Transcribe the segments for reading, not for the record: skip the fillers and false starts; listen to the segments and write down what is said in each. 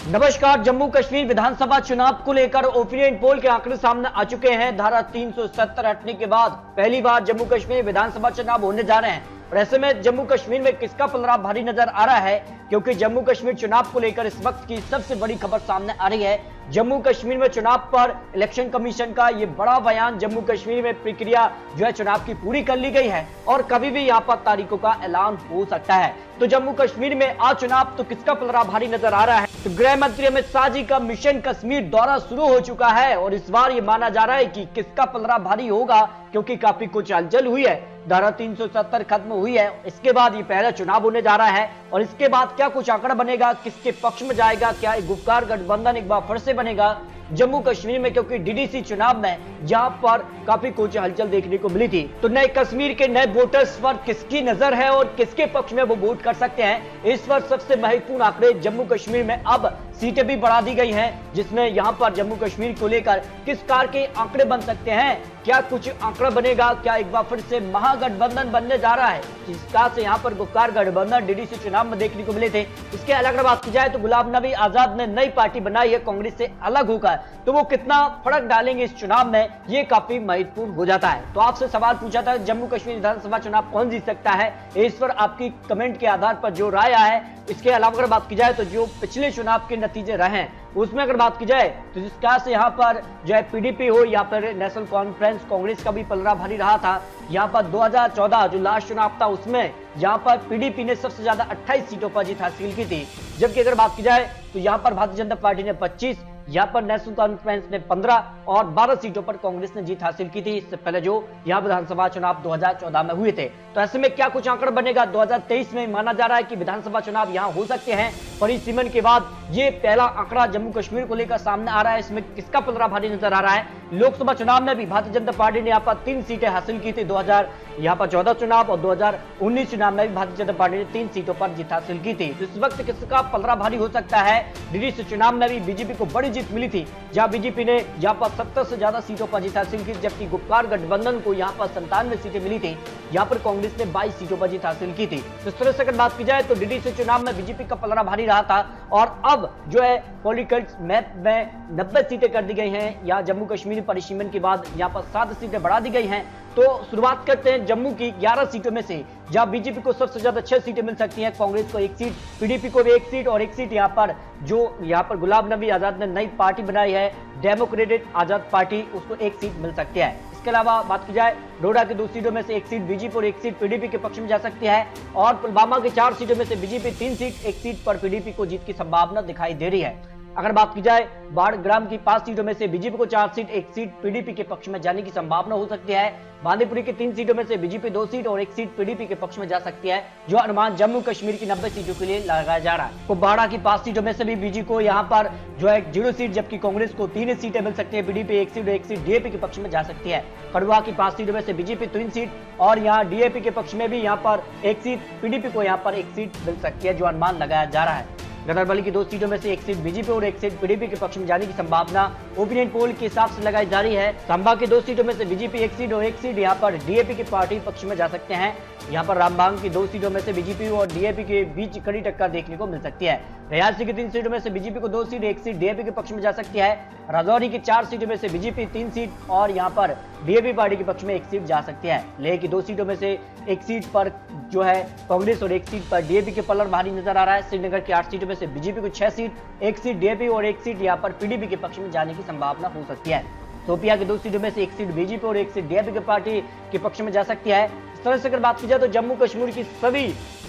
नमस्कार। जम्मू कश्मीर विधानसभा चुनाव को लेकर ओपिनियन पोल के आंकड़े सामने आ चुके हैं। धारा 370 हटने के बाद पहली बार जम्मू कश्मीर विधानसभा चुनाव होने जा रहे हैं और ऐसे में जम्मू कश्मीर में किसका पलड़ा भारी नजर आ रहा है, क्योंकि जम्मू कश्मीर चुनाव को लेकर इस वक्त की सबसे बड़ी खबर सामने आ रही है। जम्मू कश्मीर में चुनाव पर इलेक्शन कमीशन का ये बड़ा बयान। जम्मू कश्मीर में प्रक्रिया जो है चुनाव की पूरी कर ली गई है और कभी भी यहाँ पर तारीखों का ऐलान हो सकता है। तो जम्मू कश्मीर में आज चुनाव तो किसका पलड़ा भारी नजर आ रहा है। तो गृह मंत्री अमित शाह जी का मिशन कश्मीर दौरा शुरू हो चुका है और इस बार ये माना जा रहा है कि किसका पलड़ा भारी होगा, क्योंकि काफी कुछ हलचल हुई है। धारा 370 खत्म हुई है, इसके बाद ये पहला चुनाव होने जा रहा है और इसके बाद क्या कुछ आंकड़ा बनेगा, किसके पक्ष में जाएगा, क्या एक गुपकार गठबंधन एक बार फिर से बनेगा जम्मू कश्मीर में, क्योंकि डीडीसी चुनाव में जहां पर काफी कुछ हलचल देखने को मिली थी। तो नए कश्मीर के नए वोटर्स पर किसकी नजर है और किसके पक्ष में वो वोट कर सकते हैं, इस पर सबसे महत्वपूर्ण आंकड़े। जम्मू कश्मीर में अब सीटें भी बढ़ा दी गई हैं, जिसमें यहां पर जम्मू कश्मीर को लेकर किस कार के आंकड़े बन सकते हैं, क्या कुछ आंकड़ा बनेगा, क्या एक बार फिर से महागठबंधन बनने जा रहा है, जिसका से यहाँ पर गुपकार गठबंधन डीडीसी चुनाव में देखने को मिले थे। इसके अलग बात की जाए तो गुलाम नबी आजाद ने नई पार्टी बनाई है कांग्रेस से अलग होकर, तो वो कितना फर्क डालेंगे इस चुनाव में, ये काफी महत्वपूर्ण हो जाता है। तो आपसे सवाल पूछा था जम्मू कश्मीर विधानसभा चुनाव कौन जीत सकता है, इस पर आपकी कमेंट के आधार पर जो राय है। इसके अलावा अगर बात की जाए तो जो पिछले चुनाव के नतीजे रहे हैं उसमें अगर बात की जाए तो जिसका से यहाँ पर जो है पीडीपी हो या फिर नेशनल कॉन्फ्रेंस कांग्रेस का भी पलड़ा भारी रहा था। यहाँ पर 2014 जो लास्ट चुनाव था उसमें यहाँ पर पीडीपी ने सबसे ज्यादा 28 सीटों पर जीत हासिल की थी, जबकि अगर बात की जाए तो यहाँ पर भारतीय जनता पार्टी ने 25, यहाँ पर नेशनल कॉन्फ्रेंस ने 15 और 12 सीटों पर कांग्रेस ने जीत हासिल की थी, इससे पहले जो यहाँ विधानसभा चुनाव 2014 में हुए थे। तो ऐसे में क्या कुछ आंकड़ा बनेगा 2023 में, माना जा रहा है कि विधानसभा चुनाव यहाँ हो सकते हैं। परिसीमन के बाद ये पहला आंकड़ा जम्मू कश्मीर को लेकर सामने आ रहा है, इसमें किसका पलड़ा भारी नजर आ रहा है। लोकसभा चुनाव में भी भारतीय जनता पार्टी ने यहाँ पर 3 सीटें हासिल की थी 2014 चुनाव और 2019 चुनाव में भी भारतीय जनता पार्टी ने 3 सीटों पर जीत हासिल की थी। इस वक्त किसका पलड़ा भारी हो सकता है। डीडीसी चुनाव में भी बीजेपी को बड़ी जीत मिली थी, जहां बीजेपी ने यहाँ पर 70 से ज्यादा सीटों पर जीत हासिल की, जबकि गुपकार गठबंधन को यहाँ पर 97 सीटें मिली थी, यहाँ पर कांग्रेस ने 22 सीटों पर जीत हासिल की थी। तो इस तरह से अगर बात की जाए तो डीडीसी चुनाव में बीजेपी का पलड़ा भारी रहा था और अब जो है पॉलिटिकल मैप में 90 सीटें कर दी गई हैं। यहाँ जम्मू कश्मीर परिसीमन के बाद यहाँ पर 7 सीटें बढ़ा दी गई हैं। तो शुरुआत करते हैं जम्मू की 11 सीटों में से, जहां बीजेपी को सबसे ज्यादा 6 सीटें मिल सकती हैं, कांग्रेस को 1 सीट, पीडीपी को भी 1 सीट और 1 सीट यहाँ पर जो यहाँ पर गुलाम नबी आजाद ने नई पार्टी बनाई है डेमोक्रेटिक आजाद पार्टी, उसको 1 सीट मिल सकती है। इसके अलावा बात की जाए डोडा की 2 सीटों में से 1 सीट बीजेपी और 1 सीट पीडीपी के पक्ष में जा सकती है और पुलवामा की 4 सीटों में से बीजेपी 3 सीट, 1 सीट पर पीडीपी को जीत की संभावना दिखाई दे रही है। अगर बात की जाए बाड़ग्राम की 5 सीटों में से बीजेपी को 4 सीट, 1 सीट पीडीपी के पक्ष में जाने की संभावना हो सकती है। बांदीपुरी की 3 सीटों में से बीजेपी 2 सीट और 1 सीट पीडीपी के पक्ष में जा सकती है, जो अनुमान जम्मू कश्मीर की 90 सीटों के लिए लगाया जा रहा है। कुपवाड़ा की 5 सीटों में से भी बीजेपी को यहाँ पर जो है 0 सीट, जबकि कांग्रेस को 3 सीटें मिल सकती है, पीडीपी 1 सीट, 1 सीट डीएपी के पक्ष में जा सकती है। कड़वा की 5 सीटों में से बीजेपी 3 सीट और यहाँ डीएपी के पक्ष में भी यहाँ पर 1 सीट, पीडीपी को यहाँ पर 1 सीट मिल सकती है, जो अनुमान लगाया जा रहा है। गदरबली की 2 सीटों में से 1 सीट बीजेपी और 1 सीट पीडीपी के पक्ष में जाने की संभावना ओपिनियन पोल के हिसाब से लगाई जा रही है। सांबा की 2 सीटों में से बीजेपी 1 सीट और 1 सीट यहाँ पर डीएपी की पार्टी पक्ष में जा सकते हैं। यहाँ पर रामबाग की 2 सीटों में से बीजेपी और डीएपी के बीच कड़ी टक्कर देखने को मिल सकती है। रियासी की 3 सीटों में से बीजेपी को 2 सीट, 1 सीट डीएपी के पक्ष में जा सकती है। राजौरी की 4 सीटों में से बीजेपी 3 सीट और यहाँ पर डीएपी पार्टी के पक्ष में 1 सीट जा सकती है। लेह की 2 सीटों में से 1 सीट पर जो है कांग्रेस और 1 सीट पर डीएपी के पलड़ा भारी नजर आ रहा है। श्रीनगर की 8 सीटों में से बीजेपी को 6 सीट, 1 सीट डीएपी और 1 सीट यहाँ पर पीडीपी के पक्ष में जाने की संभावना हो सकती है। शोपियां की 2 सीटों में से 1 सीट बीजेपी और 1 सीट डीएपी के पार्टी के पक्ष में जा सकती है। इस तरह से अगर बात की जाए तो जम्मू कश्मीर की सभी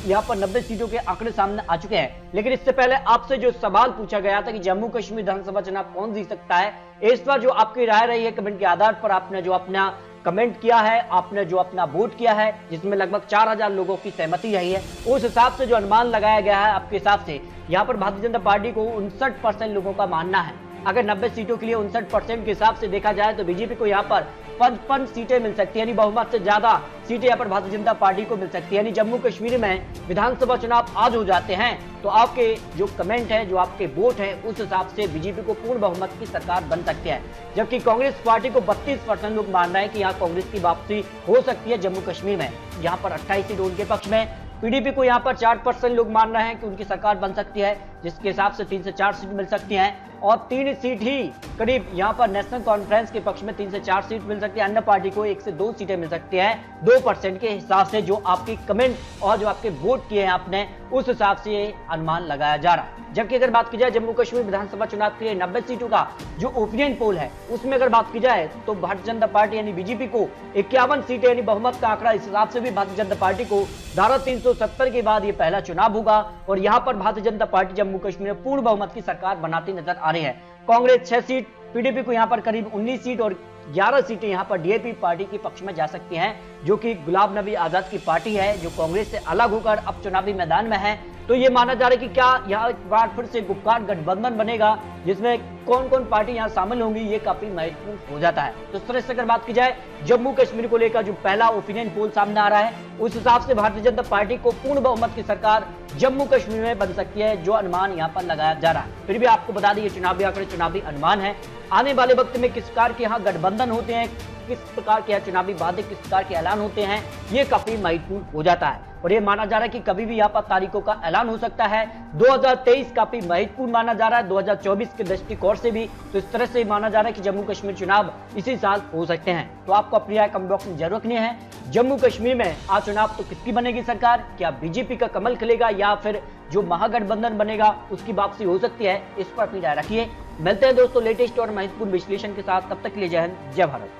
यहाँ पर 90 सीटों के आंकड़े सामने आ चुके हैं। लेकिन इससे पहले आपसे जो सवाल पूछा गया था कि जम्मू कश्मीर विधानसभा चुनाव कौन जीत सकता है, इस पर जो आपकी राय रही है कमेंट के आधार पर, आपने जो अपना कमेंट किया है, आपने जो अपना वोट किया है, जिसमें लगभग 4000 लोगों की सहमति रही है, उस हिसाब से जो अनुमान लगाया गया है आपके हिसाब से यहाँ पर भारतीय जनता पार्टी को 59% लोगों का मानना है। अगर 90 सीटों के लिए 59% के हिसाब से देखा जाए तो बीजेपी को यहाँ पर 55 सीटें मिल सकती है, यानी बहुमत से ज्यादा सीटें यहाँ पर भारतीय जनता पार्टी को मिल सकती है। यानी जम्मू कश्मीर में विधानसभा चुनाव आज हो जाते हैं तो आपके जो कमेंट है, जो आपके वोट है, उस हिसाब से बीजेपी को पूर्ण बहुमत की सरकार बन सकती है। जबकि कांग्रेस पार्टी को 32% लोग मान रहे हैं कि यहाँ कांग्रेस की वापसी हो सकती है जम्मू कश्मीर में। यहाँ पर 28 सीट उनके पक्ष में, पीडीपी को यहाँ पर 4% लोग मान रहे हैं कि उनकी सरकार बन सकती है, जिसके हिसाब से 3 से 4 सीट मिल सकती हैं और 3 सीट ही करीब यहां पर नेशनल कॉन्फ्रेंस के पक्ष में 3 से 4 सीट मिल सकती है, अन्य पार्टी को 1 से 2 सीटें मिल सकती हैं 2% के हिसाब से। जो आपकी कमेंट और जो आपके वोट किए हैं आपने, उस हिसाब से ये अनुमान लगाया जा रहा है। जबकि अगर बात की जाए जम्मू कश्मीर विधानसभा चुनाव के लिए 90 सीटों का जो ओपिनियन पोल है, उसमें अगर बात की जाए तो भारतीय जनता पार्टी यानी बीजेपी को 51 सीटें यानी बहुमत का आंकड़ा, इस हिसाब से भी भारतीय जनता पार्टी को धारा 370 के बाद ये पहला चुनाव होगा और यहां पर भारतीय जनता पार्टी जम्मू कश्मीर में पूर्ण बहुमत की सरकार बनाती नजर आ रही है। कांग्रेस 6 सीट, पीडीपी को यहां पर करीब 19 सीट और 11 सीटें यहां पर डीएपी पार्टी के पक्ष में जा सकती हैं, जो कि गुलाम नबी आजाद की पार्टी है, जो कांग्रेस से अलग होकर अब चुनावी मैदान में है। तो ये माना जा रहा है कि क्या यहाँ एक बार फिर से गुपकार गठबंधन बनेगा, जिसमें कौन कौन पार्टी यहाँ शामिल होंगी, ये काफी महत्वपूर्ण हो जाता है। तो इस तरह से अगर बात की जाए जम्मू कश्मीर को लेकर जो पहला ओपिनियन पोल सामने आ रहा है, उस हिसाब से भारतीय जनता पार्टी को पूर्ण बहुमत की सरकार जम्मू कश्मीर में बन सकती है, जो अनुमान यहाँ पर लगाया जा रहा है। फिर भी आपको बता दें ये चुनावी आंकड़े, चुनावी अनुमान है। आने वाले वक्त में किस प्रकार के यहाँ गठबंधन होते हैं, किस प्रकार के यहाँ चुनावी वादे, किस प्रकार के ऐलान होते हैं, ये काफी महत्वपूर्ण हो जाता है। और ये माना जा रहा है कि कभी भी यहाँ पर तारीखों का ऐलान हो सकता है। 2023 काफी महत्वपूर्ण माना जा रहा है 2024 के दृष्टिकोण से भी। तो इस तरह से माना जा रहा है कि जम्मू कश्मीर चुनाव इसी साल हो सकते हैं। तो आपको अपनी राय कमेंट बॉक्स में जरूर रखनी है। जम्मू कश्मीर में आज चुनाव तो किसकी बनेगी सरकार, क्या बीजेपी का कमल खिलेगा या फिर जो महागठबंधन बनेगा उसकी वापसी हो सकती है, इस पर अपनी राय रखिए। मिलते हैं दोस्तों लेटेस्ट और महत्वपूर्ण विश्लेषण के साथ, तब तक के लिए जय हिंद, जय भारत।